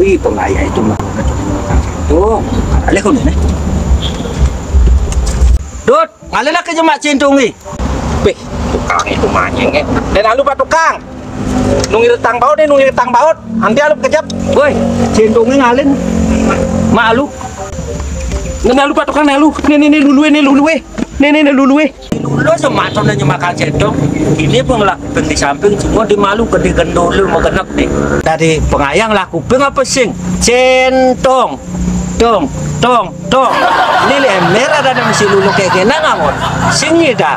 diketahui pengaya itu melakukan makan centong. Alih kau nih. Dut, ngalih ke jemak centong ni. Beh, tukang itu manyeng eh. Dan alu pak tukang. Nunggu retang baut deh, nunggu retang baut. Nanti alu kejap. Woi, centongnya ngalin. Mak alu. Nggak lupa tukang nalu. Nih lulu. Nih lulu. Lulu sama tuh nanya makan centong. Ini pengelakuan di samping semua di malu ke di gendolo mau kenak nih. Dari pengayang laku apa sing centong. Tong. Ini lemer ada mesti lulu kayak gini ngamon. Sing dah.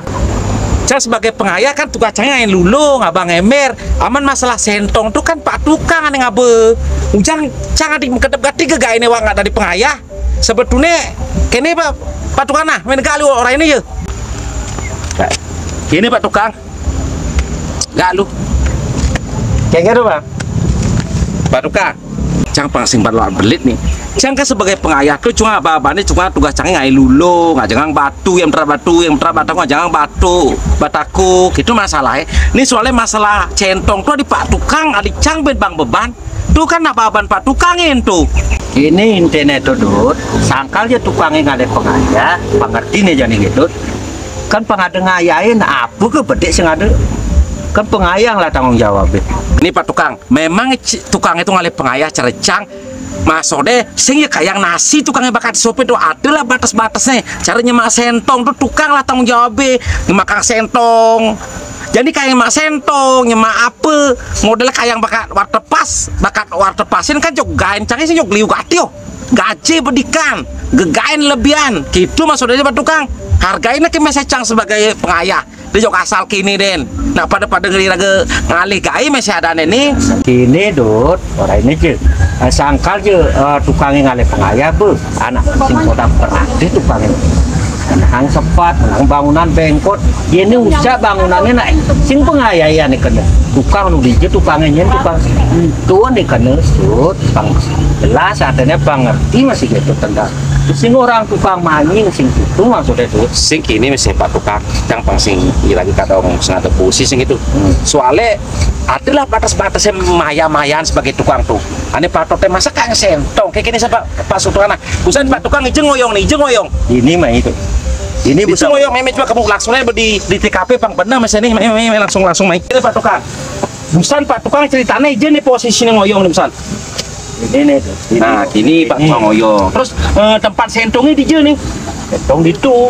Saya sebagai pengayah kan tukangnya yang lulu ngabang emer. Aman masalah sentong tuh kan pak tukang yang ngabe. Ujang jangan di kedep gati ke ini wang dari pengayah. Sebetulnya kini pak tukang nah main kali orang ini ya. Ini pak tukang. Gak lu. Kayak gitu bang. Pak tukang. Jangan pangsing luar belit nih. Jangan sebagai pengayah tuh cuma apa-apa cuma tugas canggih ngai lulu, nggak jangan batu yang batu nggak jangan bataku gitu masalahnya. Ini soalnya masalah centong tuh di pak tukang adik cang bang beban. Tuh kan apa-apaan pak tukangin tuh. Ini internet tuh Dut, sangkal ya tukangnya nggak ada pengayah, pengerti nih jadi gitu. Kan pengada ngayain apa ke bedek sih ada. Kan pengayang lah tanggung jawab. Ini pak tukang, memang tukang itu ngalih pengayah cerecang. Masode sing ya kayak nasi tukangnya bakat sope tuh adalah batas-batasnya. Caranya mak sentong tuh tukang lah tanggung jawabnya. Ngemakang sentong. Jadi kayak mak sentong, nyemak apa modelnya kayak bakat wartepasin kan jok gain canggih sih jok liu gatio. Gaji bedikan, gegain lebihan. Gitu maksudnya pak tukang. Hargainya ke mesecang sebagai pengayah. Dia jok asal kini den. Nah pada ngeri raga ngalih gai masih ada nih. Kini Dut, orang ini je. Sangkal je tukangnya ngalih pengayah bu. Anak sing kodam peradi tukangnya. Nang sepat, nang bangunan bengkot. Ini usah bangunannya nak sing pengayah ya nih kena. Tukang nu dije tukangnya tukang tuan nih kena Dut. Bang jelas adanya bang ngerti masih gitu tenda. Sing orang tukang maning sing itu maksudnya itu sing kini masih pak tukang yang pangsing lagi kata orang sengaja pusi sing itu soalnya adalah batas-batasnya maya-mayan sebagai tukang tuh aneh pak tokte masa kayak sentong kayak gini sama pak Sultana bukan pak tukang ijeng ngoyong ini mah itu ini bisa ngoyong memet cuma kamu langsungnya di TKP bang benar mas ini langsung main ini pak tukang bukan pak tukang ceritanya ijeng nih posisinya ngoyong nih bukan ini nah gini pak tukang ngoyong terus tempat sentongnya di nih sentong di tuh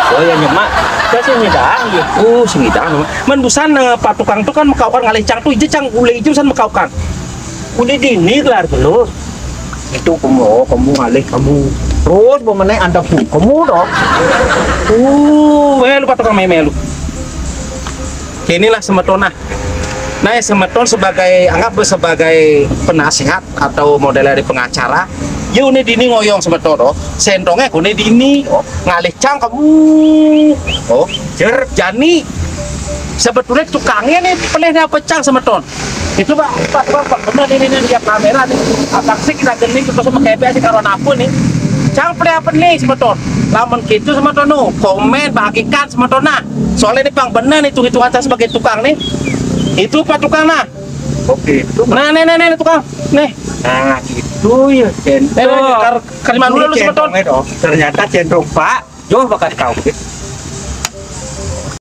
oh ya nyemak kasih nyedang ya sengidang men busan pak tukang tuh kan mekaukan ngalih cang tuh ije cang gulai ije busan mekaukan udah dini kelar belum itu kamu ngalih kamu terus pemenang anda pun kamu dong melu pak tukang melu inilah semetona. Nah, semeton anggap sebagai penasihat atau model dari pengacara. Ya ini dini ngoyong semeton, sentongnya kune dini, ngalih cang kamu, jani. Sebetulnya tukangnya nih pelihnya pecang semeton. Itu pak bener ini lihat kamera nih. Abang sih kita geni terus sama kayak sih kalau napu nih. Cang pelih apa nih semeton? Lamun gitu semeton no, komen bagikan semeton nah. Soalnya ini bang bener nih hitungan saya sebagai tukang nih. Itu pak tukang nah. Oke itu nah nih tukang nih nah itu ya centong Kalimat dulu lu semeton ternyata centong pak jauh bakal kau